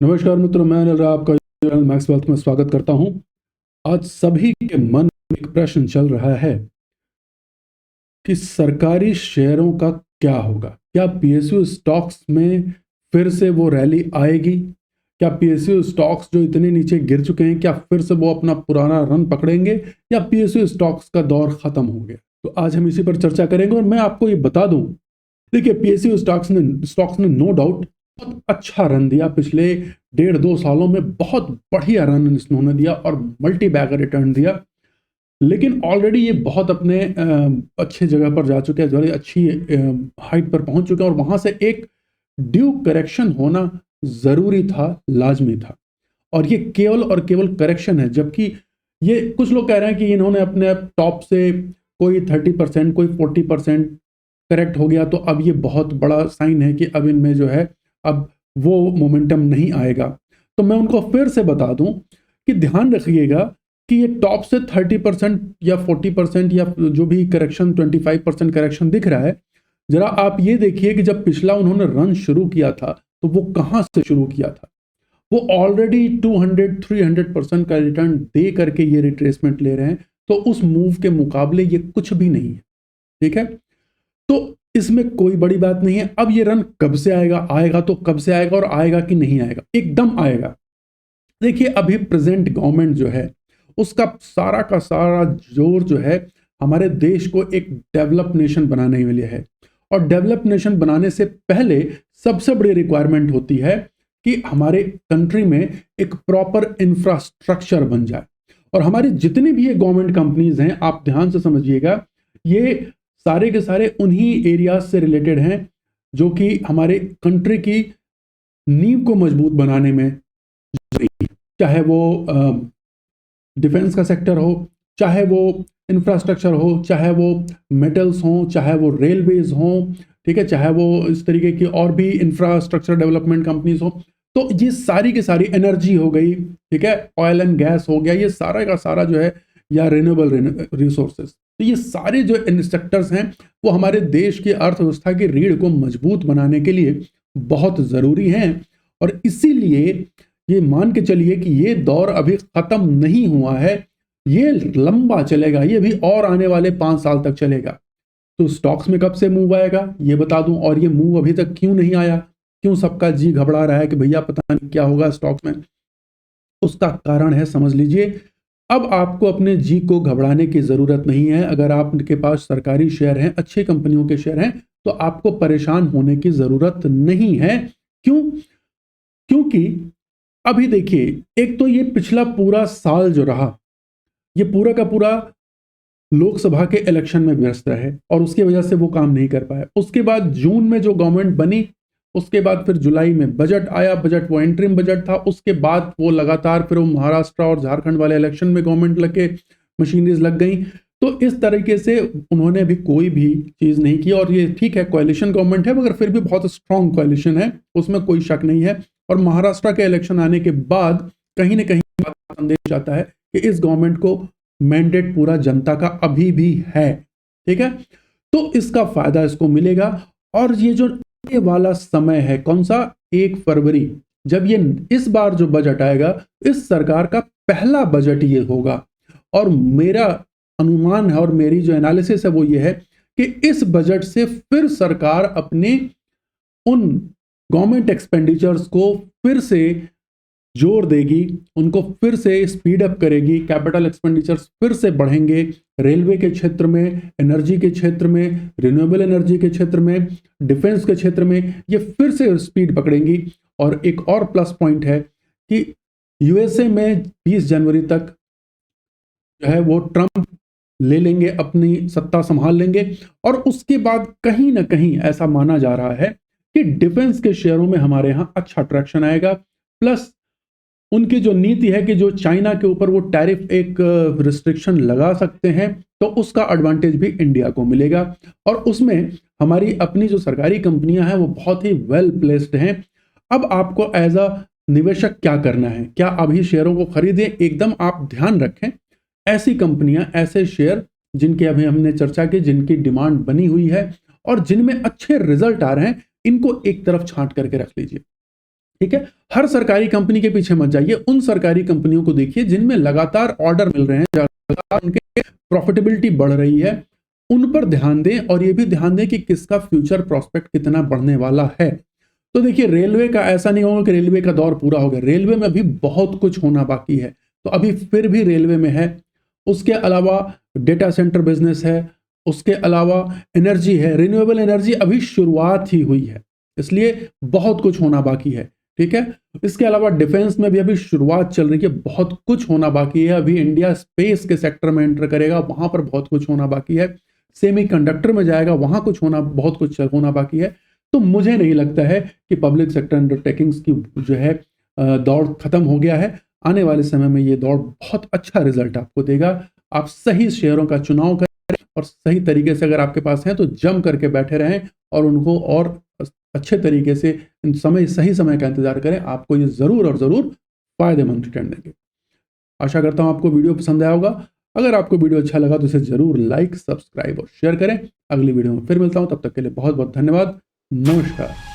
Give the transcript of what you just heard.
नमस्कार मित्रों, मैं अनिल राव आपका चैनल मैक्स वेल्थ में स्वागत करता हूं। आज सभी के मन में एक प्रश्न चल रहा है कि सरकारी शेयरों का क्या होगा। क्या पीएसयू स्टॉक्स में फिर से वो रैली आएगी? क्या पीएसयू स्टॉक्स जो इतने नीचे गिर चुके हैं, क्या फिर से वो अपना पुराना रन पकड़ेंगे या पीएसयू स्टॉक्स का दौर खत्म हो गया? तो आज हम इसी पर चर्चा करेंगे और मैं आपको ये बता दूं, देखिए पीएसयू स्टॉक्स ने नो डाउट बहुत अच्छा रन दिया। पिछले 1.5-2 सालों में बहुत बढ़िया रन इन्होंने दिया और मल्टी बैगर रिटर्न दिया। लेकिन ऑलरेडी ये बहुत अपने अच्छे जगह पर जा चुके हैं, बड़ी अच्छी हाइट पर पहुंच चुके हैं और वहां से एक ड्यू करेक्शन होना जरूरी था, लाजमी था। और ये केवल और केवल करेक्शन है, जबकि ये कुछ लोग कह रहे हैं कि इन्होंने अपने टॉप से कोई 30%, कोई 40% करेक्ट हो गया, तो अब ये बहुत बड़ा साइन है कि अब इनमें जो है अब वो मोमेंटम नहीं आएगा। तो मैं उनको फिर से बता दूं कि ध्यान रखिएगा कि ये टॉप से 30% या 40% या जो भी करेक्शन 25% करेक्शन दिख रहा है, जरा आप ये देखिए कि जब पिछला उन्होंने रन शुरू किया था तो वो कहां से शुरू किया था। वो ऑलरेडी 200-300% का रिटर्न दे करके ये रिट्रेसमेंट ले रहे हैं, तो उस मूव के मुकाबले ये कुछ भी नहीं है। ठीक है, तो इसमें कोई बड़ी बात नहीं है। अब ये रन कब से आएगा, आएगा तो कब से आएगा और आएगा कि नहीं आएगा? एकदम आएगा। देखिए अभी प्रेजेंट गवर्नमेंट जो है उसका सारा का सारा जोर जो है हमारे देश को एक डेवलप नेशन बनाने के लिए है। और डेवलप नेशन बनाने से पहले सबसे बड़ी रिक्वायरमेंट होती है कि हमारे कंट्री में एक प्रॉपर इंफ्रास्ट्रक्चर बन जाए। और हमारी जितनी भी ये गवर्नमेंट कंपनीज हैं, आप ध्यान से समझिएगा, ये सारे के सारे उन्हीं एरियाज से रिलेटेड हैं जो कि हमारे कंट्री की नींव को मजबूत बनाने में, चाहे वो डिफेंस का सेक्टर हो, चाहे वो इंफ्रास्ट्रक्चर हो, चाहे वो मेटल्स हों, चाहे वो रेलवेज हों, ठीक है, चाहे वो इस तरीके की और भी इंफ्रास्ट्रक्चर डेवलपमेंट कंपनीज हो। तो ये सारी की सारी एनर्जी हो गई, ठीक है, ऑयल एंड गैस हो गया, ये सारा का सारा जो है, या रिन्यूएबल रिसोर्सेज, तो ये सारे जो सेक्टर्स हैं वो हमारे देश की अर्थव्यवस्था की रीढ़ को मजबूत बनाने के लिए बहुत ज़रूरी हैं। और इसीलिए ये मान के चलिए कि ये दौर अभी ख़त्म नहीं हुआ है, ये लंबा चलेगा, ये भी और आने वाले 5 साल तक चलेगा। तो स्टॉक्स में कब से मूव आएगा ये बता दूं, और ये मूव अभी तक क्यों नहीं आया, क्यों सबका जी घबरा रहा है कि भैया पता नहीं क्या होगा स्टॉक्स में, उसका कारण है, समझ लीजिए। अब आपको अपने जी को घबराने की ज़रूरत नहीं है। अगर आपके पास सरकारी शेयर हैं, अच्छी कंपनियों के शेयर हैं, तो आपको परेशान होने की ज़रूरत नहीं है। क्यों? क्योंकि अभी देखिए, एक तो ये पिछला पूरा साल जो रहा, ये पूरा का पूरा लोकसभा के इलेक्शन में व्यस्त रहे और उसकी वजह से वो काम नहीं कर पाए। उसके बाद जून में जो गवर्नमेंट बनी, उसके बाद फिर जुलाई में बजट आया, बजट वो इंटरिम बजट था। उसके बाद वो लगातार फिर वो महाराष्ट्र और झारखंड वाले इलेक्शन में गवर्नमेंट लग के मशीनरीज लग गई। तो इस तरीके से उन्होंने भी कोई भी चीज़ नहीं की। और ये ठीक है, कोalition गवर्नमेंट है, मगर फिर भी बहुत स्ट्रांग कोalition है, उसमें कोई शक नहीं है। और महाराष्ट्र के इलेक्शन आने के बाद कहीं ना कहीं संदेश आता है कि इस गवर्नमेंट को मैंडेट पूरा जनता का अभी भी है, ठीक है, तो इसका फायदा इसको मिलेगा। और ये जो ये वाला समय है, कौन सा, 1 फरवरी, जब ये इस बार जो बजट आएगा, इस सरकार का पहला बजट ये होगा। और मेरा अनुमान है और मेरी जो एनालिसिस है वो ये है कि इस बजट से फिर सरकार अपने उन गवर्नमेंट एक्सपेंडिचर्स को फिर से जोर देगी, उनको फिर से स्पीड अप करेगी, कैपिटल एक्सपेंडिचर्स फिर से बढ़ेंगे, रेलवे के क्षेत्र में, एनर्जी के क्षेत्र में, रिन्यूएबल एनर्जी के क्षेत्र में, डिफेंस के क्षेत्र में, ये फिर से स्पीड पकड़ेंगी। और एक और प्लस पॉइंट है कि यूएसए में 20 जनवरी तक जो है वो ट्रंप ले लेंगे, अपनी सत्ता संभाल लेंगे। और उसके बाद कहीं ना कहीं ऐसा माना जा रहा है कि डिफेंस के शेयरों में हमारे यहां अच्छा ट्रैक्शन आएगा। प्लस उनकी जो नीति है कि जो चाइना के ऊपर वो टैरिफ एक रिस्ट्रिक्शन लगा सकते हैं, तो उसका एडवांटेज भी इंडिया को मिलेगा। और उसमें हमारी अपनी जो सरकारी कंपनियां हैं वो बहुत ही वेल प्लेस्ड हैं। अब आपको एज अ निवेशक क्या करना है, क्या अभी शेयरों को खरीदें? एकदम आप ध्यान रखें, ऐसी कंपनियां, ऐसे शेयर जिनके अभी हमने चर्चा की, जिनकी डिमांड बनी हुई है और जिनमें अच्छे रिजल्ट आ रहे हैं, इनको एक तरफ छांट करके रख लीजिए। ठीक है, हर सरकारी कंपनी के पीछे मत जाइए, उन सरकारी कंपनियों को देखिए जिनमें लगातार ऑर्डर मिल रहे हैं, लगातार उनके प्रॉफिटेबिलिटी बढ़ रही है, उन पर ध्यान दें और ये भी ध्यान दें कि किसका फ्यूचर प्रोस्पेक्ट कितना बढ़ने वाला है। तो देखिए, रेलवे का ऐसा नहीं होगा कि रेलवे का दौर पूरा हो गया, रेलवे में अभी बहुत कुछ होना बाकी है, तो अभी फिर भी रेलवे में है। उसके अलावा डेटा सेंटर बिजनेस है, उसके अलावा एनर्जी है, रिन्यूएबल एनर्जी अभी शुरुआत ही हुई है, इसलिए बहुत कुछ होना बाकी है, ठीक है। इसके अलावा डिफेंस में भी अभी शुरुआत चल रही है, बहुत कुछ होना बाकी है, अभी इंडिया स्पेस के सेक्टर में एंटर करेगा, वहां पर बहुत कुछ होना बाकी है, सेमीकंडक्टर में जाएगा, वहां कुछ होना, बहुत कुछ होना बाकी है। तो मुझे नहीं लगता है कि पब्लिक सेक्टर अंडरटेकिंग्स की जो है दौड़ खत्म हो गया है। आने वाले समय में ये दौड़ बहुत अच्छा रिजल्ट आपको देगा। आप सही शेयरों का चुनाव करें और सही तरीके से अगर आपके पास है तो जम करके बैठे रहें और उनको और अच्छे तरीके से सही समय का इंतजार करें। आपको ये जरूर और जरूर फायदेमंद रिटर्न देंगे। आशा करता हूं आपको वीडियो पसंद आया होगा। अगर आपको वीडियो अच्छा लगा तो इसे जरूर लाइक, सब्सक्राइब और शेयर करें। अगली वीडियो में फिर मिलता हूं, तब तक के लिए बहुत बहुत धन्यवाद। नमस्कार।